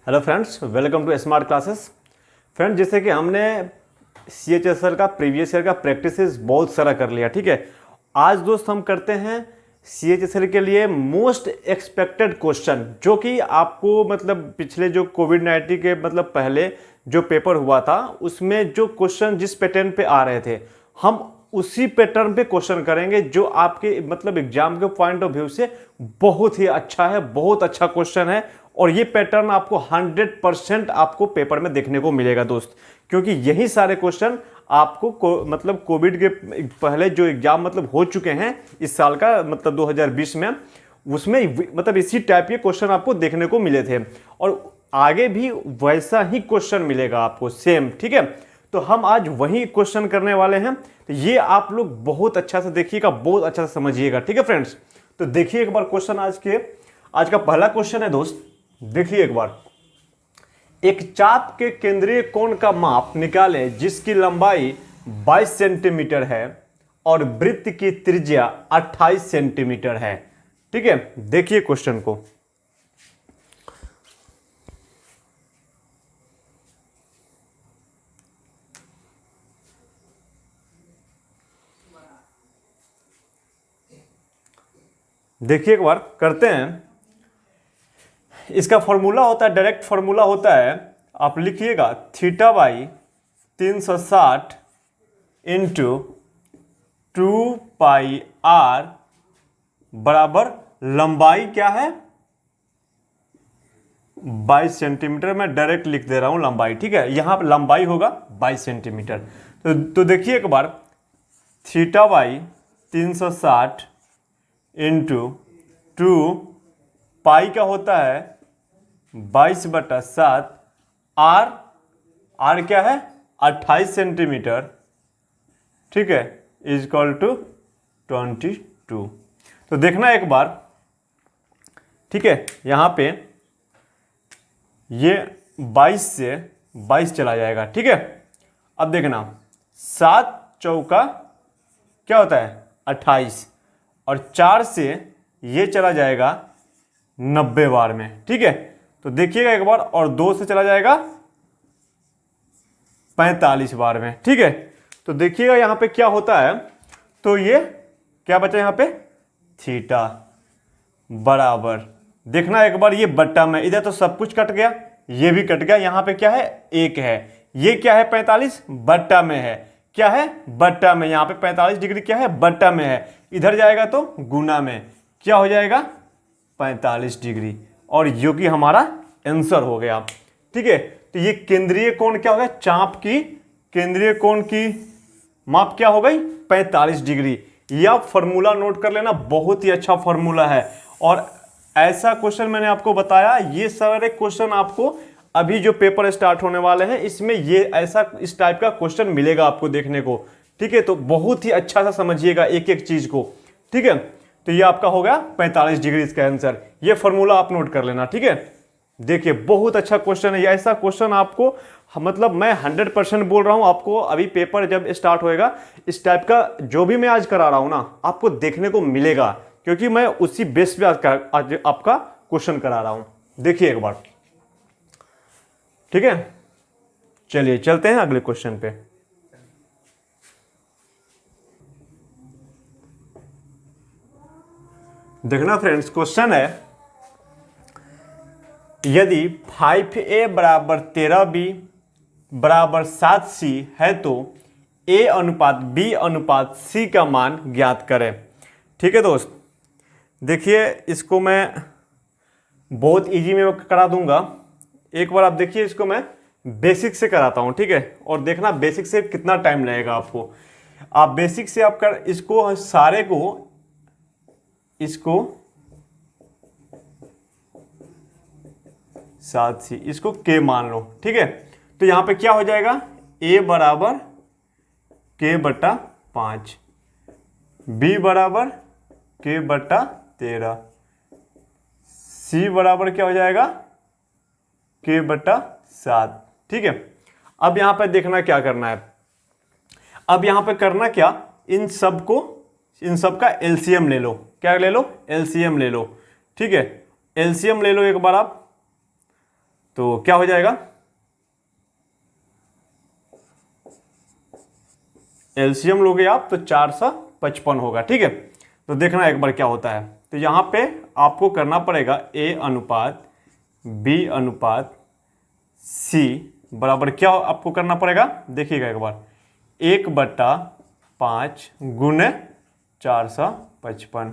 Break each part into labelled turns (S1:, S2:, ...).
S1: Hello friends, welcome to smart classes. Friends, जैसे कि हमने CHSL का प्रीवियस ईयर का प्रैक्टिसेस बहुत सारा कर लिया, ठीक है। आज दोस्त हम करते हैं CHSL के लिए मोस्ट एक्सपेक्टेड क्वेश्चन, जो कि आपको मतलब पिछले जो कोविड-19 के मतलब पहले जो पेपर हुआ था उसमें जो क्वेश्चन जिस पैटर्न पे आ रहे थे, हम उसी पैटर्न पे क्वेश्चन करेंगे, जो आपके मतलब एग्जाम के पॉइंट ऑफ व्यू से बहुत ही अच्छा है, बहुत अच्छा क्वेश्चन है। और ये पैटर्न आपको 100% आपको पेपर में देखने को मिलेगा दोस्त, क्योंकि यही सारे क्वेश्चन आपको मतलब कोविड के पहले जो एग्जाम मतलब हो चुके हैं इस साल का मतलब 2020 में, उसमें मतलब इसी टाइप के क्वेश्चन आपको देखने को मिले थे और आगे भी वैसा ही क्वेश्चन मिलेगा आपको सेम, ठीक है। तो हम आज वही क्वेश्चन करने वाले हैं, तो ये आप लोग बहुत अच्छा से देखिएगा, बहुत अच्छा से समझिएगा, ठीक है फ्रेंड्स। तो देखिए एक बार क्वेश्चन आज का पहला क्वेश्चन है दोस्त। देखिए एक बार, एक चाप के केंद्रीय कोण का माप निकालें जिसकी लंबाई 22 सेंटीमीटर है और वृत्त की त्रिज्या 28 सेंटीमीटर है, ठीक है। देखिए क्वेश्चन को। देखिए एक बार करते हैं। इसका फॉर्मूला होता है, डायरेक्ट फॉर्मूला होता है, आप लिखिएगा थीटा बाई 360 इंटू 2πr बराबर लंबाई क्या है 22 सेंटीमीटर। मैं डायरेक्ट लिख दे रहा हूं लंबाई, ठीक है। यहां पर लंबाई होगा 22 सेंटीमीटर। तो देखिए एक बार, थीटा बाई 360 इंटू 2 पाई का होता है 22/7, आर क्या है 28 सेंटीमीटर, ठीक है, इज इक्वल टू 22। तो देखना एक बार, ठीक है। यहां पे ये 22 से 22 चला जाएगा, ठीक है। अब देखना 7 चौका क्या होता है 28 और 4 से ये चला जाएगा 90 बार में, ठीक है। तो देखिएगा एक बार, और 2 से चला जाएगा 45 बार में, ठीक है। तो देखिएगा यहां पे क्या होता है, तो ये क्या बचा यहां पे थीटा बराबर, देखना एक बार, ये बट्टा में, इधर तो सब कुछ कट गया, ये भी कट गया, यहां पे क्या है 1 है, ये क्या है 45 बट्टा में है, क्या है बट्टा में, यहां पे 45 डिग्री क्या है बट्टा में है, इधर जाएगा तो गुना में क्या हो जाएगा 45 डिग्री, और जो कि हमारा आंसर हो गया, ठीक है। तो ये केंद्रीय कोण क्या हो गया, चाप की केंद्रीय कोण की माप क्या हो गई 45 डिग्री। यह फॉर्मूला नोट कर लेना, बहुत ही अच्छा फॉर्मूला है। और ऐसा क्वेश्चन मैंने आपको बताया, ये सारे क्वेश्चन आपको अभी जो पेपर स्टार्ट होने वाले हैं इसमें ये ऐसा इस टाइप का क्वेश्चन मिलेगा आपको देखने को, ठीक है। तो बहुत ही अच्छा सा समझिएगा एक एक चीज को, ठीक है। तो ये आपका हो गया 45 डिग्री इसका आंसर, ये फॉर्मूला आप नोट कर लेना, ठीक है। देखिए बहुत अच्छा क्वेश्चन है, ऐसा क्वेश्चन आपको मतलब मैं 100% बोल रहा हूं, आपको अभी पेपर जब स्टार्ट होएगा इस टाइप का जो भी मैं आज करा रहा हूं ना आपको देखने को मिलेगा, क्योंकि मैं उसी बेस पे आज आपका क्वेश्चन करा रहा हूं। देखिए एक बार, ठीक है। चलिए चलते हैं अगले क्वेश्चन पे। देखना फ्रेंड्स, क्वेश्चन है, यदि 5a बराबर 13b बराबर 7c है तो a अनुपात b अनुपात c का मान ज्ञात करें, ठीक है दोस्त। देखिए इसको मैं बहुत इजी में करा दूंगा, एक बार आप देखिए, इसको मैं बेसिक से कराता हूं, ठीक है। और देखना बेसिक से कितना टाइम लगेगा आपको। आप बेसिक से आप कर इसको सारे को इसको 7c इसको k मान लो, ठीक है। तो यहां पे क्या हो जाएगा, a बराबर k बटा 5, b बराबर k बटा 13, c बराबर क्या हो जाएगा k बटा 7, ठीक है। अब यहां पे देखना क्या करना है, अब यहां पे करना क्या, इन सब का एलसीएम ले लो, क्या ले लो एलसीएम ले लो, ठीक है। एलसीएम ले लो एक बार आप, तो क्या हो जाएगा, एलसीएम लोगे आप तो 455 होगा। ठीक है, तो देखना एक बार क्या होता है। तो यहाँ पे आपको करना पड़ेगा A अनुपात B अनुपात C बराबर क्या आपको करना पड़ेगा, देखिएगा एक बार, 1/5 गुने 455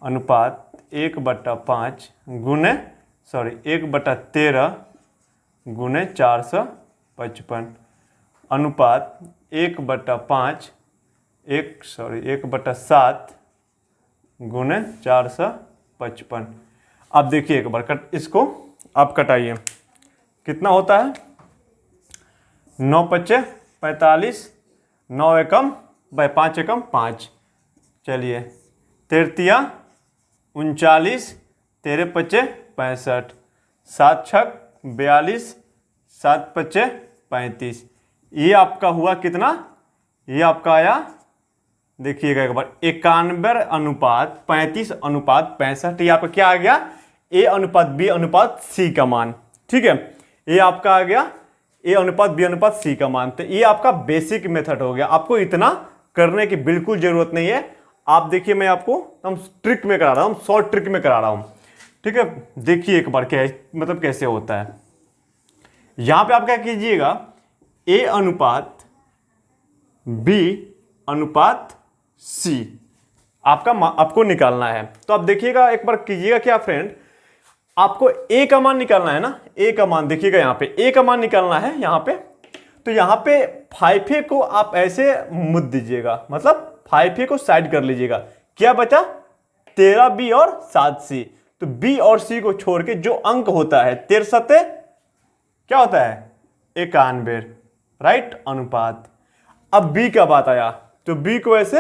S1: अनुपात 1/5 गुने 1/13 गुने 455 अनुपात 1/5 1/7 गुने 455। अब देखिए एक बार इसको आप कटाइए, कितना होता है, 9×5 = 45, 9 एकम बाय 5 एकम 5, चलिए 3×3 = 39, 13×5 = 65, 7×6 = 42, 7×5 = 35। ये आपका हुआ कितना, ये आपका आया, देखिएगा एक बार, 91 अनुपात 35 अनुपात 65। ये आपका क्या आ गया, A अनुपात B अनुपात C का मान। ठीक है, ये आपका आ गया A अनुपात B अनुपात C का मान। तो ये आपका बेसिक मेथड हो गया, आपको इतना करने की बिल्कुल जरूरत नहीं है। आप देखिए, मैं आपको हम ट्रिक में करा रहा हूँ, शॉर्ट ट्रिक में करा रहा हूँ। ठीक है, देखिए एक बार क्या मतलब कैसे होता है। यहां पे आप क्या कीजिएगा, A अनुपात B अनुपात C आपको निकालना है। तो आप देखिएगा एक बार कीजिएगा क्या फ्रेंड, आपको A का मान निकालना है ना, A का मान देखिएगा, यहाँ पे A का मान निकालना है यहाँ पे। तो यहाँ पे 5A को आप ऐसे मुद दीजिएगा, मतलब 5A को साइड कर लीजिएगा। क्या बचा, 13B और 7C। तो B और C को छोड़ के जो अंक होता है 13 क्या होता है, 91, राइट, अनुपात। अब B का बात आया तो B को ऐसे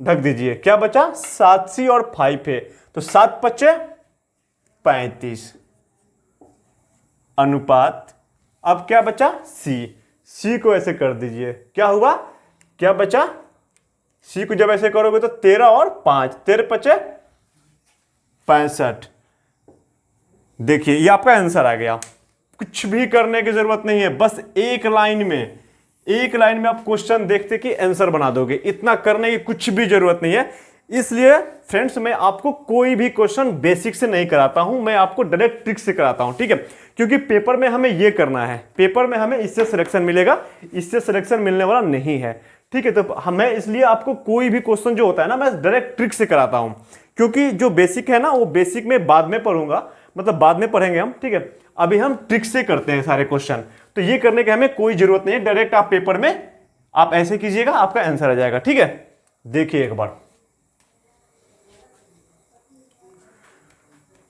S1: ढक दीजिए, क्या बचा, 7C और 5A। तो 7×5 = 35 अनुपात, अब क्या बचा, C को ऐसे कर दीजिए, क्या हुआ, क्या बचा, C को जब ऐसे करोगे तो 13 और 5, 13×5 = 65। देखिए ये आपका आंसर आ गया। कुछ भी करने की जरूरत नहीं है, बस एक लाइन में आप क्वेश्चन देखते कि आंसर बना दोगे, इतना करने की कुछ भी जरूरत नहीं है। इसलिए फ्रेंड्स मैं आपको कोई भी क्वेश्चन बेसिक से नहीं कराता हूं, मैं आपको डायरेक्ट ट्रिक से कराता हूं। ठीक है, क्योंकि पेपर में हमें यह करना है, पेपर में हमें इससे सिलेक्शन मिलेगा, इससे सिलेक्शन मिलने वाला नहीं है। ठीक है, तो हमें इसलिए आपको कोई भी क्वेश्चन जो होता है ना, मैं डायरेक्ट ट्रिक से कराता हूं, क्योंकि जो बेसिक है ना वो बेसिक में बाद में पढ़ूंगा, मतलब बाद में पढ़ेंगे हम। ठीक है, अभी हम ट्रिक से करते हैं सारे क्वेश्चन, तो ये करने की हमें कोई जरूरत नहीं है। डायरेक्ट आप पेपर में आप ऐसे कीजिएगा, आपका आंसर आ जाएगा। ठीक है, देखिए एक बार,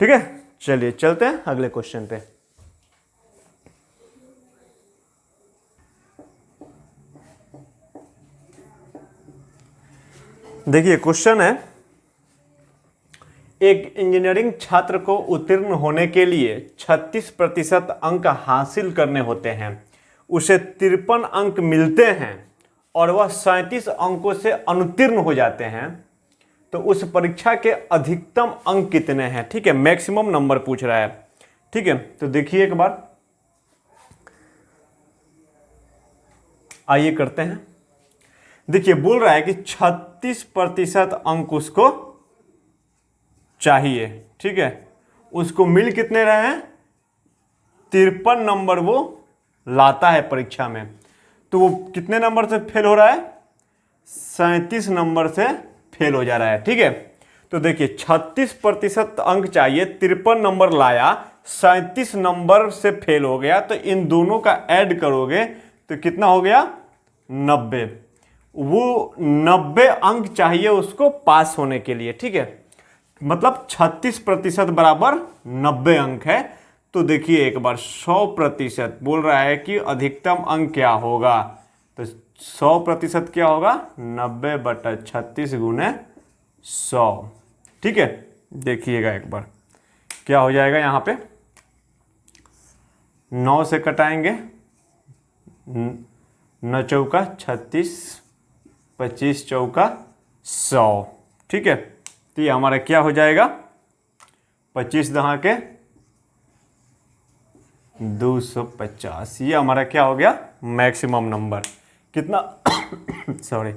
S1: ठीक है, चलिए चलते हैं अगले क्वेश्चन पे। देखिए क्वेश्चन है, एक इंजीनियरिंग छात्र को उत्तीर्ण होने के लिए 36% अंक हासिल करने होते हैं, उसे 53 अंक मिलते हैं और वह 37 अंकों से अनुत्तीर्ण हो जाते हैं, तो उस परीक्षा के अधिकतम अंक कितने हैं। ठीक है, मैक्सिमम नंबर पूछ रहा है। ठीक है, तो देखिए एक बार, आइए करते हैं। देखिए बोल रहा है कि 36% अंक उसको चाहिए। ठीक है, उसको मिल कितने रहे हैं, 53 नंबर वो लाता है परीक्षा में, तो वो कितने नंबर से फेल हो रहा है, 37 नंबर से फेल हो जा रहा है। ठीक है, तो देखिए 36% अंक चाहिए, 53 नंबर लाया, 37 नंबर से फेल हो गया, तो इन दोनों का ऐड करोगे तो कितना हो गया, 90। वो 90 अंक चाहिए उसको पास होने के लिए। ठीक है, मतलब 36% बराबर 90 अंक है। तो देखिए एक बार 100% बोल रहा है कि अधिकतम अंक क्या होगा, तो 100% क्या होगा, 90/36 गुने 100। ठीक है, देखिएगा एक बार क्या हो जाएगा, यहां पे 9 से कटाएंगे, 9 चौका 36, 25 चौका 100। ठीक है, तो ये हमारा क्या हो जाएगा, 25 दहा के 250, ये हमारा क्या हो गया, मैक्सिमम नंबर। कितना सॉरी,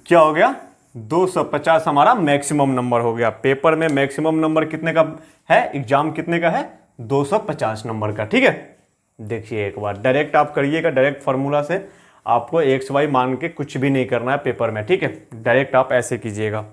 S1: क्या हो गया, 250 हमारा मैक्सिमम नंबर हो गया। पेपर में मैक्सिमम नंबर कितने का है, एग्जाम कितने का है, 250 नंबर का। ठीक है, देखिए एक बार डायरेक्ट आप करिएगा, डायरेक्ट फार्मूला से। आपको एक्स वाई मान के कुछ भी नहीं करना है पेपर में, ठीक है, डायरेक्ट आप ऐसे कीजिएगा।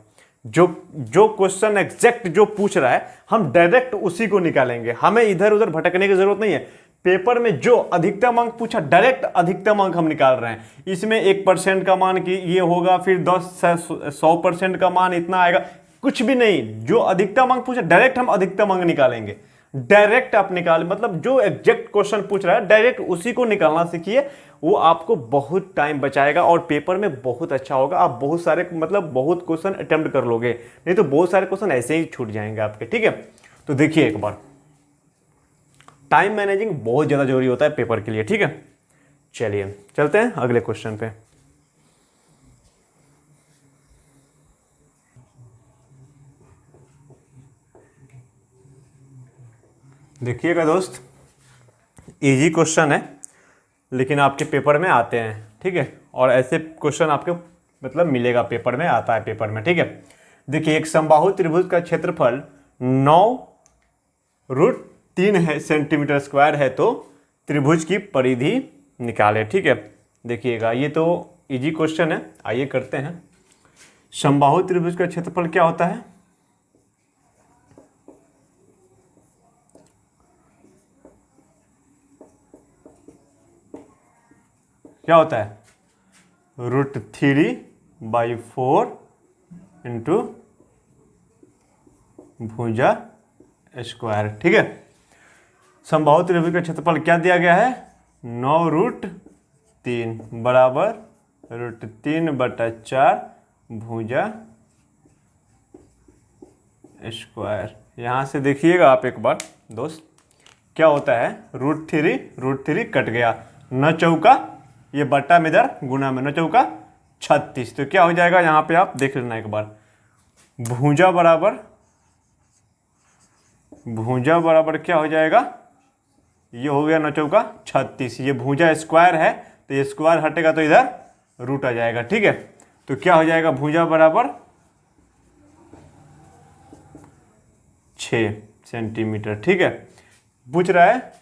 S1: जो जो क्वेश्चन एग्जैक्ट जो पूछ रहा है हम डायरेक्ट उसी को निकालेंगे, हमें इधर उधर भटकने की जरूरत नहीं है। पेपर में जो अधिकतम अंक पूछा डायरेक्ट अधिकतम अंक हम निकाल रहे हैं। इसमें 1% का मान कि ये होगा, फिर 100% का मान इतना आएगा, कुछ भी नहीं। जो अधिकतम अंक पूछा डायरेक्ट हम अधिकतम अंक निकालेंगे। डायरेक्ट आप निकाल, मतलब जो एग्जैक्ट क्वेश्चन पूछ रहा है डायरेक्ट उसी को निकालना सीखिए। वो आपको बहुत टाइम बचाएगा और पेपर में बहुत अच्छा होगा। आप बहुत सारे मतलब बहुत क्वेश्चन अटेम्प्ट कर लोगे, नहीं तो बहुत सारे क्वेश्चन ऐसे ही छूट जाएंगे आपके। ठीक है, तो देखिए एक बार, टाइम मैनेजिंग बहुत ज्यादा जरूरी होता है पेपर के लिए। ठीक है, चलिए चलते हैं अगले क्वेश्चन पे। देखिएगा दोस्त, इजी क्वेश्चन है लेकिन आपके पेपर में आते हैं। ठीक है, और ऐसे क्वेश्चन आपके मतलब मिलेगा पेपर में, आता है पेपर में। ठीक है, देखिए एक समबाहु त्रिभुज का क्षेत्रफल 9√3 सेंटीमीटर स्क्वायर है, तो त्रिभुज की परिधि निकाले। ठीक है, देखिएगा ये तो इजी क्वेश्चन है, आइए करते हैं। समबाहु त्रिभुज का क्षेत्रफल क्या होता है, क्या होता है, √3/4 इंटू भुजा स्क्वायर। ठीक है, समबाहु त्रिभुज का क्षेत्रफल क्या दिया गया है, 9√3 बराबर √3/4 भुजा स्क्वायर। यहां से देखिएगा आप एक बार दोस्त, क्या होता है, √3 कट गया, न चौका ये बट्टा में इधर गुना में, न चौका 36। तो क्या हो जाएगा, यहाँ पे आप देख लेना एक बार, भुजा बराबर क्या हो जाएगा, ये हो गया न चौका 36। ये भुजा स्क्वायर है तो ये स्क्वायर हटेगा तो इधर रूट आ जाएगा। ठीक है, तो क्या हो जाएगा, भुजा बराबर 6 सेंटीमीटर। ठीक है, पूछ रहा है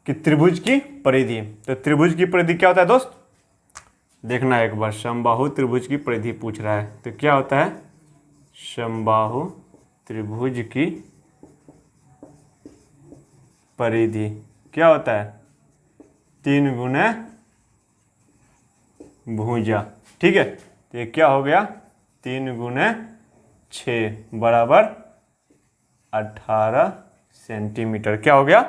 S1: कि त्रिभुज की परिधि, तो त्रिभुज की परिधि क्या होता है दोस्त, देखना एक बार, समबाहु त्रिभुज की परिधि पूछ रहा है तो क्या होता है, समबाहु त्रिभुज की परिधि क्या होता है, 3 गुने भुजा। ठीक है, तो ये क्या हो गया, 3 गुने 6 बराबर 18 सेंटीमीटर। क्या हो गया,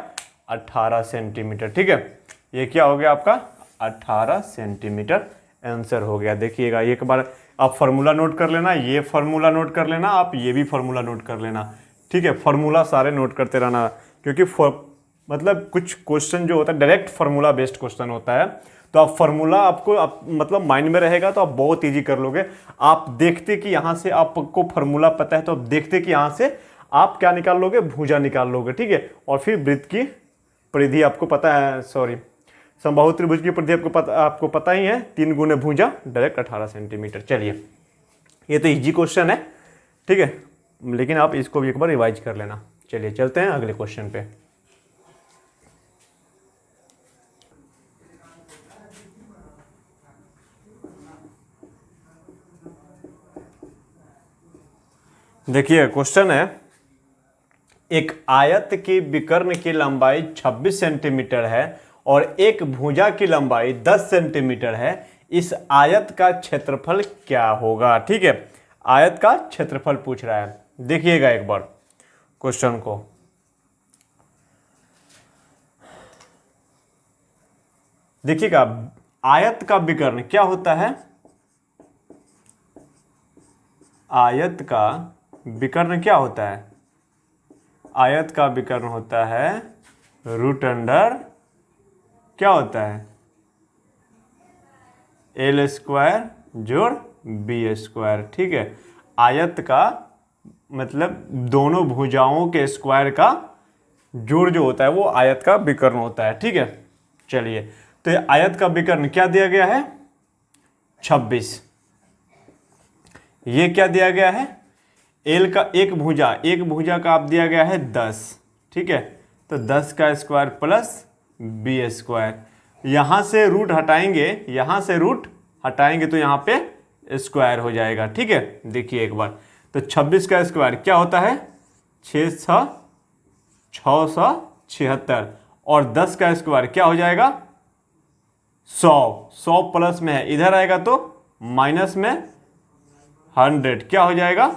S1: 18 सेंटीमीटर। ठीक है, ये क्या हो गया आपका 18 सेंटीमीटर आंसर हो गया। देखिएगा एक बार आप फार्मूला नोट कर लेना, ये फार्मूला नोट कर लेना, आप ये भी फार्मूला नोट कर लेना। ठीक है, फार्मूला सारे नोट करते रहना, क्योंकि मतलब कुछ क्वेश्चन जो होता है डायरेक्ट फार्मूला बेस्ड क्वेश्चन होता है, तो आप फार्मूला आपको मतलब माइंड में रहेगा तो आप बहुत ईजी कर लोगे। आप देखते कि यहाँ से आपको फार्मूला पता है तो आप देखते कि यहाँ से आप क्या निकाल लोगे, भुजा निकाल लोगे। ठीक है, और फिर वृत्त की परिधि आपको पता है, सॉरी समबाहु त्रिभुज की परिधि आपको पता ही है, 3 गुने भुजा डायरेक्ट 18 सेंटीमीटर। चलिए ये तो इजी क्वेश्चन है। ठीक है, लेकिन आप इसको भी एक बार रिवाइज कर लेना। चलिए चलते हैं अगले क्वेश्चन पे। देखिए क्वेश्चन है, एक आयत की विकर्ण की लंबाई 26 सेंटीमीटर है और एक भुजा की लंबाई 10 सेंटीमीटर है, इस आयत का क्षेत्रफल क्या होगा। ठीक है, आयत का क्षेत्रफल पूछ रहा है। देखिएगा एक बार क्वेश्चन को, देखिएगा आयत का विकर्ण क्या होता है, आयत का विकर्ण क्या होता है, आयत का विकर्ण होता है √, क्या होता है, L² जोड़ B²। ठीक है, आयत का मतलब दोनों भुजाओं के स्क्वायर का जोड़ जो होता है वो आयत का विकर्ण होता है। ठीक है, चलिए, तो ये आयत का विकर्ण क्या दिया गया है? 26। ये क्या दिया गया है? एल का एक भुजा का आप दिया गया है 10। ठीक है, तो 10 का स्क्वायर प्लस बी स्क्वायर। यहाँ से रूट हटाएंगे, तो यहाँ पे स्क्वायर हो जाएगा। ठीक है, देखिए एक बार, तो 26 का स्क्वायर क्या होता है? 676 और 10 का स्क्वायर क्या हो जाएगा? 100 प्लस में है, इधर आएगा तो माइनस में 100, क्या हो जाएगा?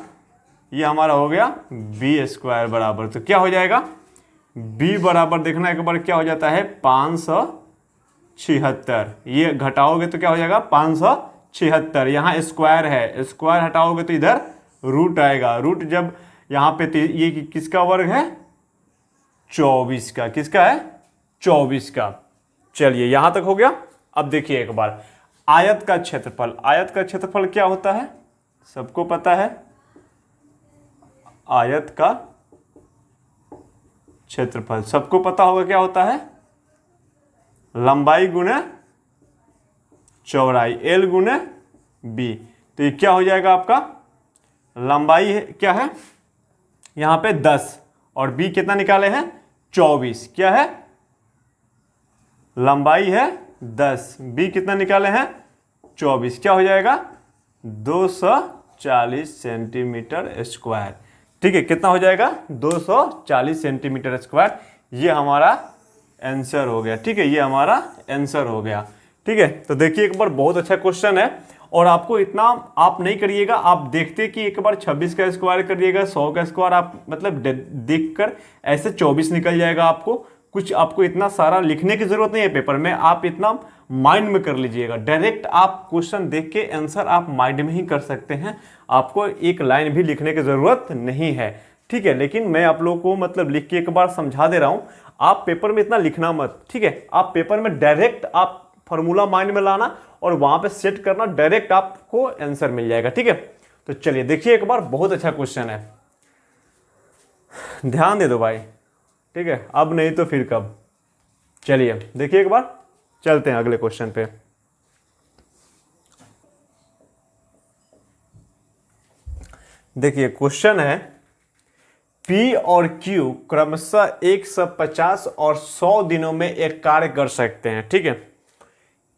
S1: ये हमारा हो गया बी स्क्वायर बराबर, तो क्या हो जाएगा? बी बराबर देखना एक बार क्या हो जाता है? 576। ये घटाओगे तो क्या हो जाएगा? 576। यहाँ स्क्वायर है, स्क्वायर हटाओगे तो इधर रूट आएगा। रूट जब यहाँ पे, तो ये किसका वर्ग है? 24 का। किसका है? 24 का। चलिए, यहां तक हो गया। अब देखिए एक बार, आयत का क्षेत्रफल क्या होता है? सबको पता है, आयत का क्षेत्रफल सबको पता होगा क्या होता है? लंबाई गुने चौड़ाई, एल गुने बी। तो ये क्या हो जाएगा आपका? लंबाई है क्या है यहाँ पे? 10, और बी कितना निकाले हैं? 24। क्या है? लंबाई है 10, बी कितना निकाले हैं? 24। क्या हो जाएगा? 240 सेंटीमीटर स्क्वायर। ठीक है, कितना हो जाएगा? 240 सेंटीमीटर स्क्वायर। ये हमारा आंसर हो गया। ठीक है, ये हमारा आंसर हो गया। ठीक है, तो देखिए एक बार, बहुत अच्छा क्वेश्चन है, और आपको इतना आप नहीं करिएगा, आप देखते कि एक बार 26 का स्क्वायर करिएगा, 100 का स्क्वायर आप मतलब देखकर ऐसे 24 निकल जाएगा। आपको इतना सारा लिखने की जरूरत नहीं है पेपर में, आप इतना माइंड में कर लीजिएगा। डायरेक्ट आप क्वेश्चन देख के आंसर आप माइंड में ही कर सकते हैं, आपको एक लाइन भी लिखने की जरूरत नहीं है। ठीक है, लेकिन मैं आप लोगों को मतलब लिख के एक बार समझा दे रहा हूं, आप पेपर में इतना लिखना मत। ठीक है, आप पेपर में डायरेक्ट आप फॉर्मूला माइंड में लाना और वहां पे सेट करना, डायरेक्ट आपको आंसर मिल जाएगा। ठीक है, तो चलिए देखिए एक बार, बहुत अच्छा क्वेश्चन है, ध्यान दे दो भाई। ठीक है, अब नहीं तो फिर कब। चलिए देखिए एक बार, चलते हैं अगले क्वेश्चन पे। देखिए क्वेश्चन है, P और Q क्रमशः 150 और 100 दिनों में एक कार्य कर सकते हैं। ठीक है,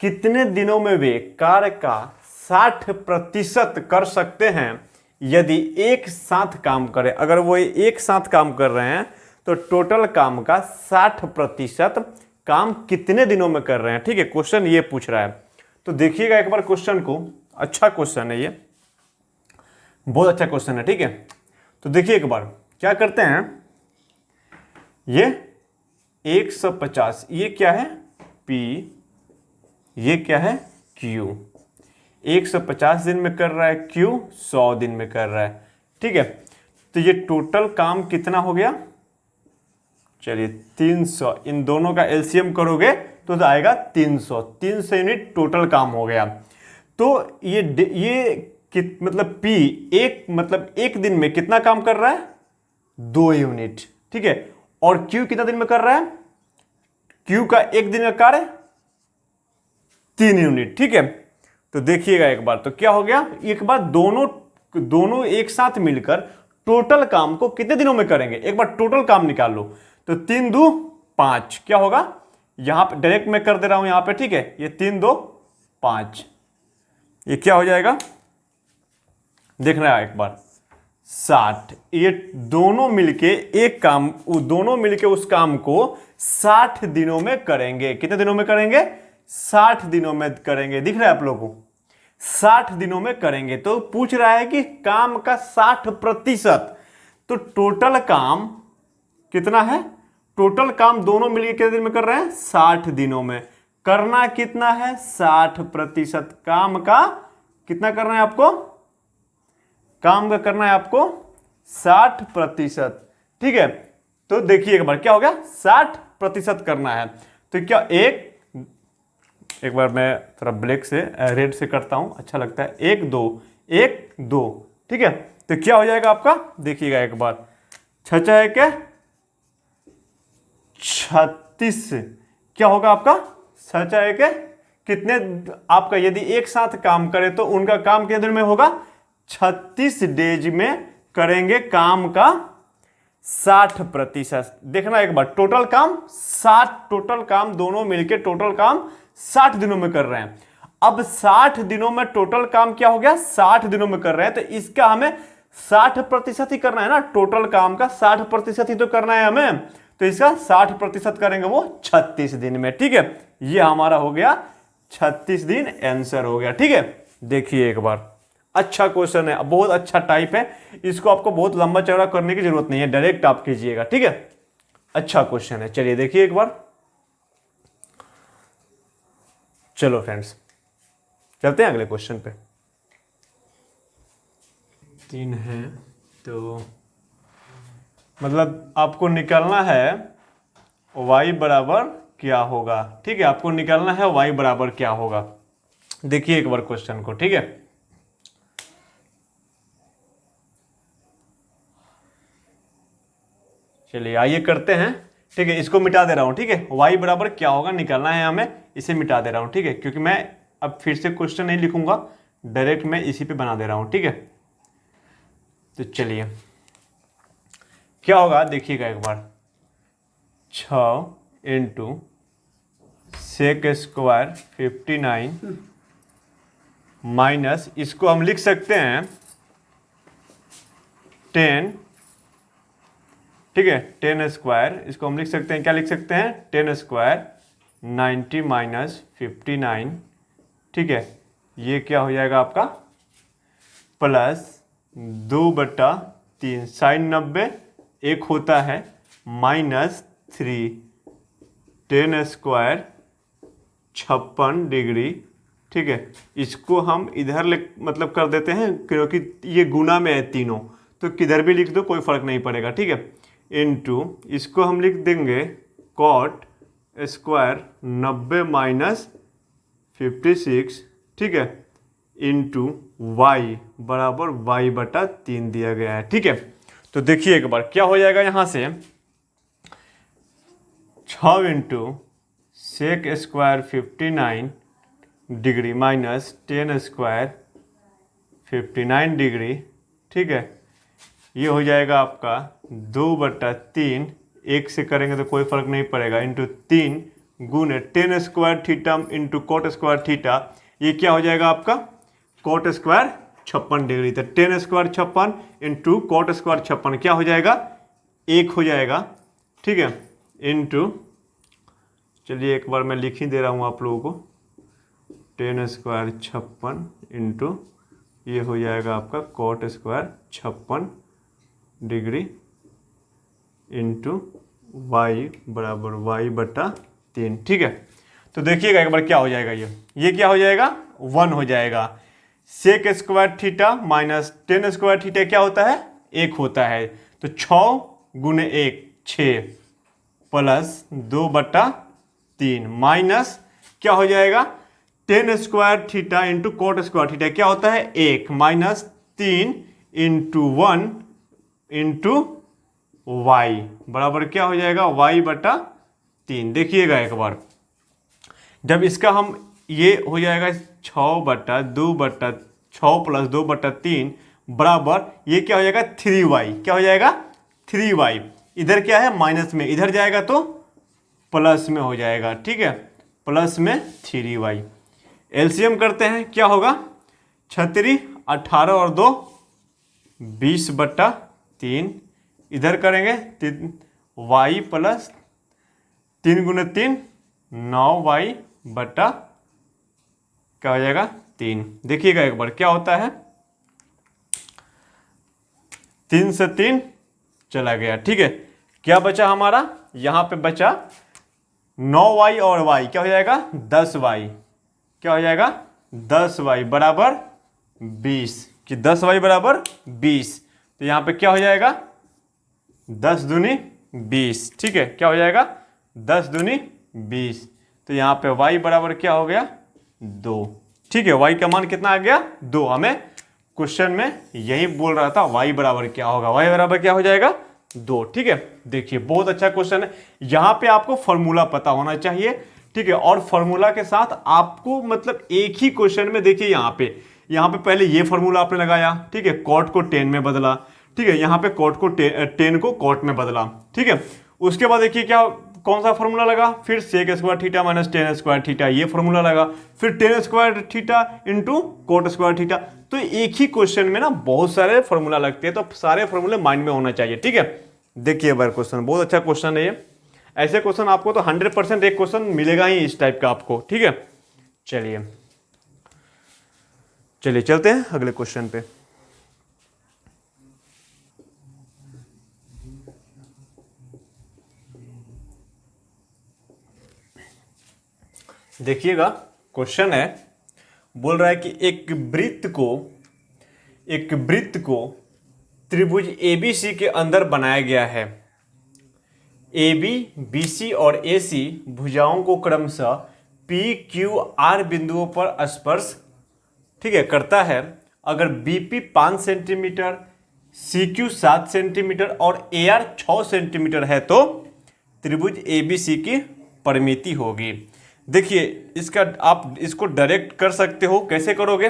S1: कितने दिनों में वे कार्य का 60% कर सकते हैं यदि एक साथ काम करें? अगर वो एक साथ काम कर रहे हैं तो टोटल काम का 60% काम कितने दिनों में कर रहे हैं? ठीक है, क्वेश्चन ये पूछ रहा है। तो देखिएगा एक बार क्वेश्चन को, अच्छा क्वेश्चन है ये, बहुत अच्छा क्वेश्चन है। ठीक है, तो देखिए एक बार क्या करते हैं, ये 150, ये क्या है? P, ये क्या है? Q। 150 दिन में कर रहा है, Q 100 दिन में कर रहा है। ठीक है, तो ये टोटल काम कितना हो गया? चलिए 300, इन दोनों का एलसीएम करोगे तो आएगा 300 यूनिट टोटल काम हो गया। तो ये मतलब P एक दिन में कितना काम कर रहा है? 2 यूनिट। ठीक है, और Q कितना दिन में कर रहा है? Q का एक दिन का कार्य 3 यूनिट। ठीक है, तो देखिएगा एक बार, तो क्या हो गया? एक बार दोनों एक साथ मिलकर टोटल काम को कितने दिनों में करेंगे? एक बार टोटल काम निकाल लो, तो 3 2 5, क्या होगा? यहां पे डायरेक्ट मैं कर दे रहा हूं यहां पे। ठीक है, ये 3 2 5, ये क्या हो जाएगा? देखना है एक बार, 60। ये दोनों मिलके उस काम को 60 दिनों में करेंगे। कितने दिनों में करेंगे? 60 दिनों में करेंगे। दिख रहा है आप लोगों को? 60 दिनों में करेंगे। तो पूछ रहा है कि काम का 60%, तो टोटल काम कितना है? टोटल काम दोनों मिलकर कितने दिन में कर रहे हैं? 60 दिनों में। करना कितना है? 60%। काम का कितना करना है आपको? काम का करना है आपको 60%। ठीक है, तो देखिए एक बार क्या हो गया? 60% करना है। तो क्या एक बार मैं थोड़ा ब्लैक से रेड से करता हूं, अच्छा लगता है। 1 2 1 2। ठीक है, तो क्या हो जाएगा आपका? देखिएगा एक बार, 6 है क्या? 36 क्या होगा आपका, सच है कि कितने आपका यदि एक साथ काम करे तो उनका काम केंद्र में होगा 36 डेज में करेंगे काम का 60%। देखना एक बार, टोटल काम 60, टोटल काम दोनों मिलके टोटल काम 60 दिनों में कर रहे हैं। अब 60 दिनों में टोटल काम क्या हो गया, 60 दिनों में कर रहे हैं, तो इसका हमें 60% ही करना है ना, टोटल काम का 60% ही तो करना है हमें, तो इसका 60% करेंगे वो 36 दिन में। ठीक है, ये हमारा हो गया 36 दिन आंसर हो गया। ठीक है, देखिए एक बार, अच्छा क्वेश्चन है, बहुत अच्छा टाइप है, इसको आपको बहुत लंबा चौड़ा करने की जरूरत नहीं है, डायरेक्ट आप कीजिएगा। ठीक है, अच्छा क्वेश्चन है। चलिए देखिए एक बार, चलो फ्रेंड्स चलते हैं अगले क्वेश्चन पे। 3 है तो मतलब आपको निकालना है y बराबर क्या होगा। ठीक है, आपको निकालना है y बराबर क्या होगा। देखिए एक बार क्वेश्चन को। ठीक है, चलिए आइए करते हैं। ठीक है, इसको मिटा दे रहा हूं। ठीक है, y बराबर क्या होगा निकालना है हमें, इसे मिटा दे रहा हूं। ठीक है, क्योंकि मैं अब फिर से क्वेश्चन नहीं लिखूंगा, डायरेक्ट मैं इसी पे बना दे रहा हूं। ठीक है, तो चलिए क्या होगा देखिएगा एक बार, 6 इंटू सेक स्क्वायर 59 माइनस, इसको हम लिख सकते हैं 10। ठीक है, 10 स्क्वायर, इसको हम लिख सकते हैं, क्या लिख सकते हैं, 10 स्क्वायर 90 माइनस 59। ठीक है, ये क्या हो जाएगा आपका, प्लस 2/3 साइन 90 एक होता है, माइनस 3 10 स्क्वायर 56 डिग्री। ठीक है, इसको हम इधर मतलब कर देते हैं, क्योंकि ये गुना में है तीनों, तो किधर भी लिख दो कोई फर्क नहीं पड़ेगा। ठीक है, इनटू इसको हम लिख देंगे कॉट स्क्वायर 90 माइनस 56। ठीक है, इंटू वाई बराबर y/3 दिया गया है। ठीक है, तो देखिए एक बार क्या हो जाएगा, यहां से 6 into sec square 59 degree minus 10 square 59 degree. ठीक है, ये हो जाएगा आपका 2/3, एक से करेंगे तो कोई फर्क नहीं पड़ेगा, इंटू 3 गुने 10 square theta into cot square theta, ये क्या हो जाएगा आपका कोट स्क्वायर 56 डिग्री। तो 10 स्क्वायर 56 इंटू कोट स्क्वायर 56 क्या हो जाएगा, 1 हो जाएगा। ठीक है, इंटू, चलिए एक बार मैं लिख ही दे रहा हूँ आप लोगों को, 10 स्क्वायर 56 इंटू ये हो जाएगा आपका cot square 56 degree into Y बराबर y/3। ठीक है, तो देखिएगा एक बार क्या हो जाएगा, ये क्या हो जाएगा, 1 हो जाएगा। Sec square theta minus 10 square theta क्या होता है, 1 होता है, तो 6 गुने 1 6 प्लस 2/3 माइनस क्या हो जाएगा, 10 square theta into cot square theta क्या होता है 1, माइनस 3 इंटू 1 इंटू वाई बराबर क्या हो जाएगा y/3। देखिएगा एक बार, जब इसका हम ये हो जाएगा 6/2/6 प्लस 2/3 बराबर ये क्या हो जाएगा 3y, क्या हो जाएगा 3y, इधर क्या है माइनस में, इधर जाएगा तो प्लस में हो जाएगा। ठीक है, प्लस में 3y। एलसीएम करते हैं, क्या होगा 36 18 और 2 20/3, इधर करेंगे y प्लस 3 गुने 3 9y बटा क्या हो जाएगा 3। देखिएगा एक बार क्या होता है, 3 से 3 चला गया। ठीक है, क्या बचा हमारा, यहां पे बचा 9y और y क्या हो जाएगा 10y, क्या हो जाएगा 10y बराबर 20, कि 10y बराबर 20, तो यहां पे क्या हो जाएगा 10 दूनी 20। ठीक है, क्या हो जाएगा 10 दूनी 20, तो यहाँ पे y बराबर क्या हो गया 2। ठीक है, y का मान कितना आ गया 2, हमें क्वेश्चन में यही बोल रहा था y बराबर क्या होगा, y बराबर क्या हो जाएगा 2। ठीक है, देखिए बहुत अच्छा क्वेश्चन है। यहां पे आपको फॉर्मूला पता होना चाहिए। ठीक है, और फॉर्मूला के साथ आपको मतलब एक ही क्वेश्चन में देखिए यहां पे पहले ये फॉर्मूला आपने लगाया। ठीक है, कॉट को टेन में बदला। ठीक है, यहां पे कॉट को टेन को कॉट में बदला। ठीक है, उसके बाद देखिए क्या कौन सा फॉर्मूला लगा, फिर sec square theta minus ten square theta, ये फॉर्मूला लगा, फिर ten square theta into cot square theta. तो एक ही क्वेश्चन में ना बहुत सारे फॉर्मूला लगते हैं, तो सारे फॉर्मूले माइंड में होना चाहिए। ठीक है, देखिए बार क्वेश्चन बहुत अच्छा क्वेश्चन है ये। ऐसे क्वेश्चन आपको तो 100% एक क्वेश्चन मिलेगा ही इस टाइप का आपको। ठीक है, चलिए चलिए चलते हैं अगले क्वेश्चन पे। देखिएगा क्वेश्चन है, बोल रहा है कि एक वृत्त को त्रिभुज एबीसी के अंदर बनाया गया है। AB, BC और AC भुजाओं को क्रमशः PQR बिंदुओं पर स्पर्श, ठीक है, करता है। अगर BP 5 सेंटीमीटर, CQ 7 सेंटीमीटर और AR 6 सेंटीमीटर है तो त्रिभुज ABC की परिमिति होगी। देखिए इसका आप इसको डायरेक्ट कर सकते हो। कैसे करोगे?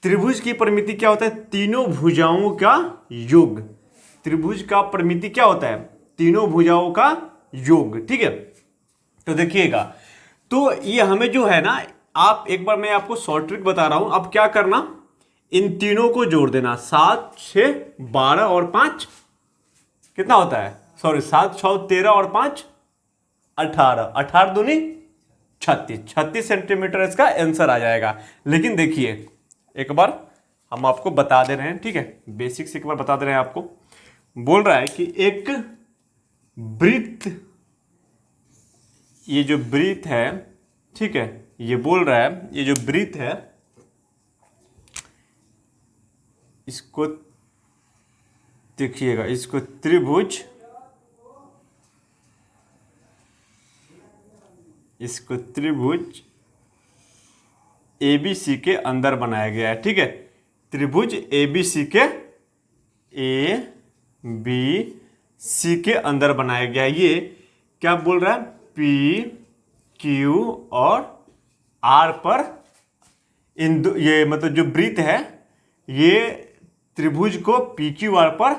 S1: त्रिभुज की परिमिति क्या होता है? तीनों भुजाओं का योग। त्रिभुज का परिमिति क्या होता है? तीनों भुजाओं का योग। ठीक है, तो देखिएगा, तो ये हमें जो है ना, आप एक बार मैं आपको शॉर्ट ट्रिक बता रहा हूं। अब क्या करना, इन तीनों को जोड़ देना। 7 6 12 और 5 कितना होता है? सॉरी, 7 6 13 और 5 18, 18 दूनी 36, 36 सेंटीमीटर इसका आंसर आ जाएगा। लेकिन देखिए एक बार हम आपको बता दे रहे हैं, ठीक है, बेसिक्स एक बार बता दे रहे हैं आपको। बोल रहा है कि एक वृत्त, ये जो वृत्त है, ठीक है, ये बोल रहा है ये जो वृत्त है इसको देखिएगा, इसको त्रिभुज, इसको त्रिभुज ABC के अंदर बनाया गया है। ठीक है, त्रिभुज ABC के ABC के अंदर बनाया गया है। ये क्या बोल रहा है? P Q और R पर इन ये मतलब जो वृत्त है ये त्रिभुज को PQR पर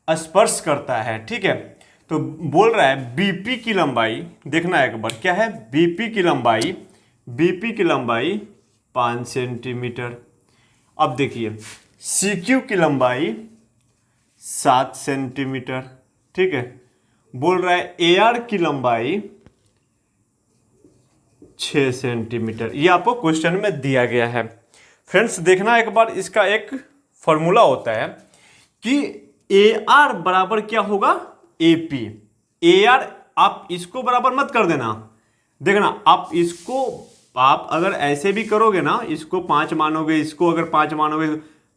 S1: स्पर्श करता है। ठीक है, तो बोल रहा है BP की लंबाई, देखना एक बार क्या है, BP की लंबाई 5 सेंटीमीटर। अब देखिए CQ की लंबाई 7 सेंटीमीटर। ठीक है, बोल रहा है AR की लंबाई 6 सेंटीमीटर। ये आपको क्वेश्चन में दिया गया है। फ्रेंड्स देखना एक बार, इसका एक फॉर्मूला होता है कि AR बराबर क्या होगा? AP। AR आप इसको बराबर मत कर देना। देखना, आप इसको आप अगर ऐसे भी करोगे ना, इसको 5 मानोगे, इसको अगर 5 मानोगे,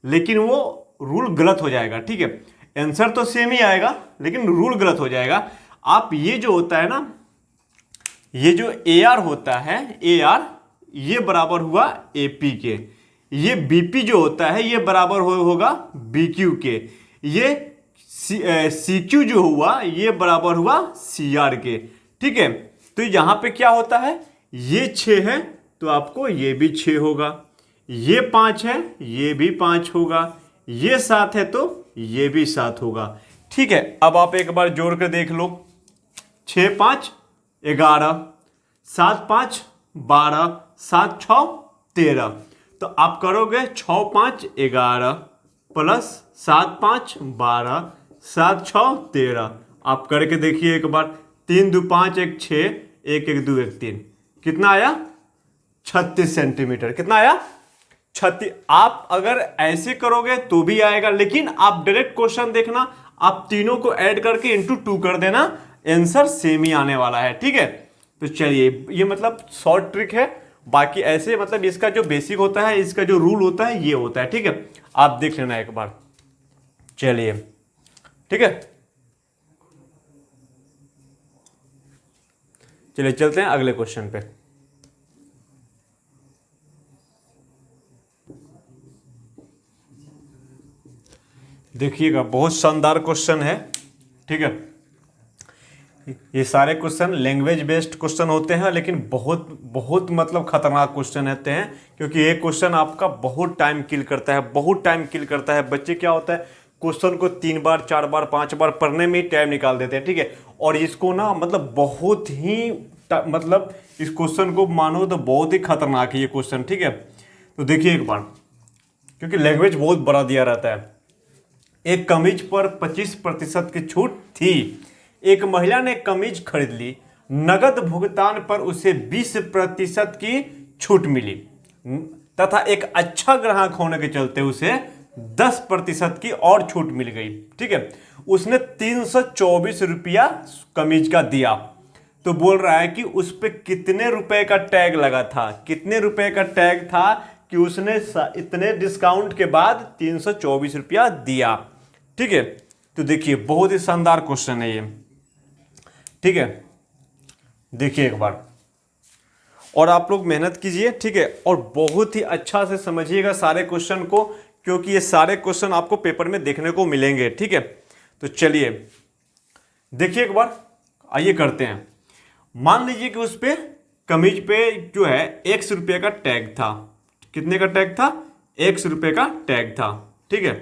S1: लेकिन वो रूल गलत हो जाएगा। ठीक है, आंसर तो सेम ही आएगा लेकिन रूल गलत हो जाएगा। आप ये जो होता है ना, ये जो AR होता है, AR ये बराबर हुआ AP के। ये BP जो होता है ये बराबर होगा BQ के। ये CQ जो हुआ ये बराबर हुआ CR के। ठीक है, तो यहां पे क्या होता है, ये 6 है तो आपको ये भी 6 होगा, ये 5 है ये भी 5 होगा, ये 7 है तो ये भी 7 होगा। ठीक है, अब आप एक बार जोड़ कर देख लो। 6 5 11, 7 5 12, 7 6 13। तो आप करोगे 6 5 11 प्लस 7 5 12, 7 6 13। आप करके देखिए एक बार। 3 2 5 1 6, 1 1 2 1 3, कितना आया? 36 सेंटीमीटर। कितना आया? 36। आप अगर ऐसे करोगे तो भी आएगा, लेकिन आप डायरेक्ट क्वेश्चन देखना, आप तीनों को ऐड करके इंटू 2 कर देना, आंसर सेम ही आने वाला है। ठीक है, तो चलिए ये मतलब शॉर्ट ट्रिक है। बाकी ऐसे मतलब इसका जो बेसिक होता है, इसका जो रूल होता है ये होता है। ठीक है, आप देख लेना एक बार। चलिए ठीक है, चलिए चलते हैं अगले क्वेश्चन पे। देखिएगा बहुत शानदार क्वेश्चन है। ठीक है। ये सारे क्वेश्चन लैंग्वेज बेस्ड क्वेश्चन होते हैं, लेकिन बहुत बहुत मतलब खतरनाक क्वेश्चन होते हैं, क्योंकि ये क्वेश्चन आपका बहुत टाइम किल करता है, बहुत टाइम किल करता है। बच्चे क्या होता है, क्वेश्चन को 3 बार 4 बार 5 बार पढ़ने में ही टाइम निकाल देते हैं, ठीक है। और इसको ना मतलब बहुत ही मतलब इस क्वेश्चन को मानो तो बहुत ही खतरनाक है ये क्वेश्चन, ठीक है। तो देखिए एक बार, क्योंकि लैंग्वेज बहुत बड़ा दिया रहता है। एक कमीज पर 25% की छूट थी। एक महिला ने कमीज खरीद ली, नगद भुगतान पर उसे 20% की छूट मिली तथा एक अच्छा ग्राहक होने के चलते उसे 10% की और छूट मिल गई, ठीक है। उसने 324 रुपया कमीज का दिया, तो बोल रहा है कि उस पर कितने रुपए का टैग लगा था, कितने रुपए का टैग था कि उसने इतने डिस्काउंट के बाद 324 रुपया दिया, ठीक है। तो देखिए बहुत ही शानदार क्वेश्चन है ये, ठीक है। देखिए एक बार और आप लोग मेहनत कीजिए, ठीक है, और बहुत ही अच्छा से समझिएगा सारे क्वेश्चन को, क्योंकि ये सारे क्वेश्चन आपको पेपर में देखने को मिलेंगे, ठीक है। तो चलिए देखिए एक बार, आइए करते हैं। मान लीजिए कि उस पे कमीज पे जो है 100 रुपये का टैग था। कितने का टैग था? 100 रुपये का टैग था, ठीक है।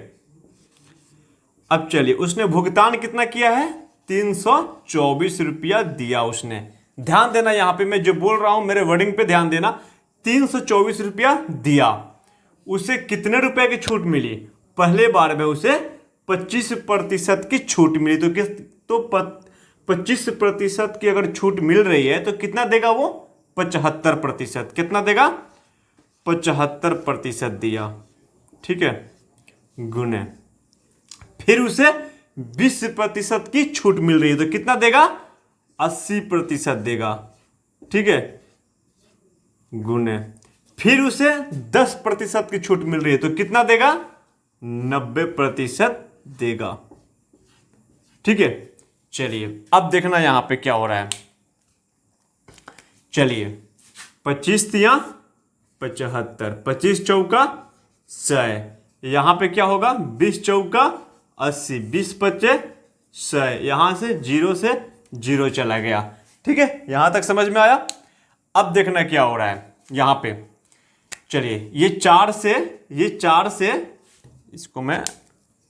S1: अब चलिए उसने भुगतान कितना किया है? 324 रुपया दिया उसने। ध्यान देना यहां पे मैं जो बोल रहा हूं मेरे वर्डिंग पे ध्यान देना। 324 रुपया दिया, उसे कितने रुपए की छूट मिली? पहले बार में उसे 25% की छूट मिली। तो 25% की अगर छूट मिल रही है तो कितना देगा वो? 75%। कितना देगा? 75% दिया, ठीक है, गुने फिर उसे 20% की छूट मिल रही है तो कितना देगा? 80% देगा, ठीक है, गुने फिर उसे 10% की छूट मिल रही है तो कितना देगा? 90% देगा, ठीक है। चलिए अब देखना यहां पे क्या हो रहा है। चलिए 25 तिया 75, 25 चौका 100, यहां पे क्या होगा? 20 चौका 80, 20 पच्चे 100, यहां से 0 से 0 चला गया, ठीक है। यहां तक समझ में आया? अब देखना क्या हो रहा है यहां पे। चलिए ये 4 से इसको मैं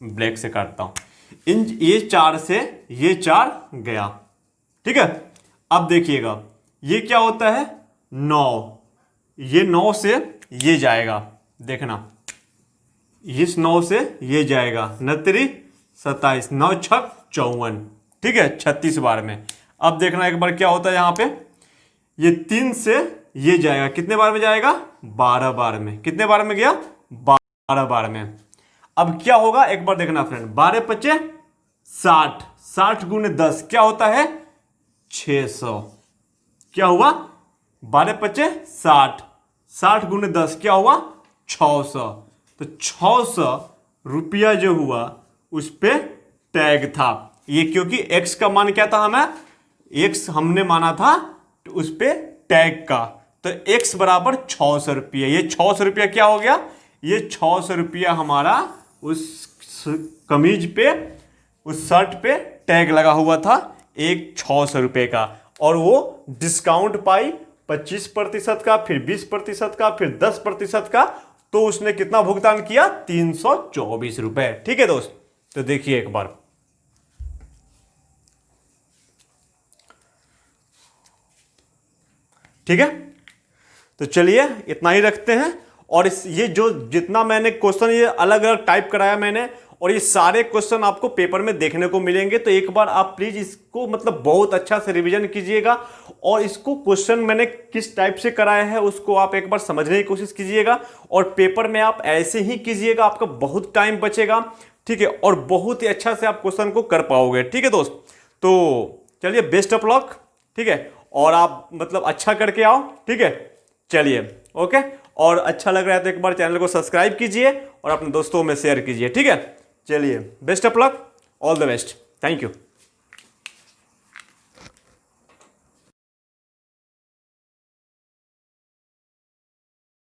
S1: ब्लैक से काटता हूं। ये 4 से ये 4 गया, ठीक है। अब देखिएगा ये क्या होता है? 9, ये 9 से ये जाएगा, देखना इस 9 से ये जाएगा, 9 27, 9 छक 54, ठीक है, 36 बार में। अब देखना एक बार क्या होता है यहां पे। ये 3 से ये जाएगा, कितने बार में जाएगा? 12 बार में। कितने बार में गया? 12 बार में। अब क्या होगा एक बार देखना फ्रेंड। 12 पच्चे 60, 60 गुने 10 क्या होता है? 600। क्या हुआ? 12 पच्चे 60, 60 गुने 10 क्या हुआ? 600। तो 600 रुपया जो हुआ उस पे टैग था ये, क्योंकि x का मान क्या था? हमें x हमने माना था उस पे टैग का, तो x बराबर 600 रुपया। ये 600 रुपया क्या हो गया? ये 600 रुपया हमारा उस कमीज पे, उस शर्ट पे टैग लगा हुआ था एक 600 रुपये का, और वो डिस्काउंट पाई 25% का, फिर 20% का, फिर 10% का, तो उसने कितना भुगतान किया? 324 रुपए, ठीक है दोस्त। तो देखिए एक बार, ठीक है। तो चलिए इतना ही रखते हैं। और ये जो जितना मैंने क्वेश्चन ये अलग अलग टाइप कराया मैंने, और ये सारे क्वेश्चन आपको पेपर में देखने को मिलेंगे, तो एक बार आप प्लीज इसको मतलब बहुत अच्छा से रिवीजन कीजिएगा, और इसको क्वेश्चन मैंने किस टाइप से कराया है उसको आप एक बार समझने की कोशिश कीजिएगा, और पेपर में आप ऐसे ही कीजिएगा, आपका बहुत टाइम बचेगा, ठीक है, और बहुत ही अच्छा से आप क्वेश्चन को कर पाओगे, ठीक है दोस्त। तो चलिए बेस्ट ऑफ लक, ठीक है, और आप मतलब अच्छा करके आओ, ठीक है। चलिए ओके, और अच्छा लग रहा है तो एक बार चैनल को सब्सक्राइब कीजिए और अपने दोस्तों में शेयर कीजिए, ठीक है। चलिए best of luck, all the best, thank you.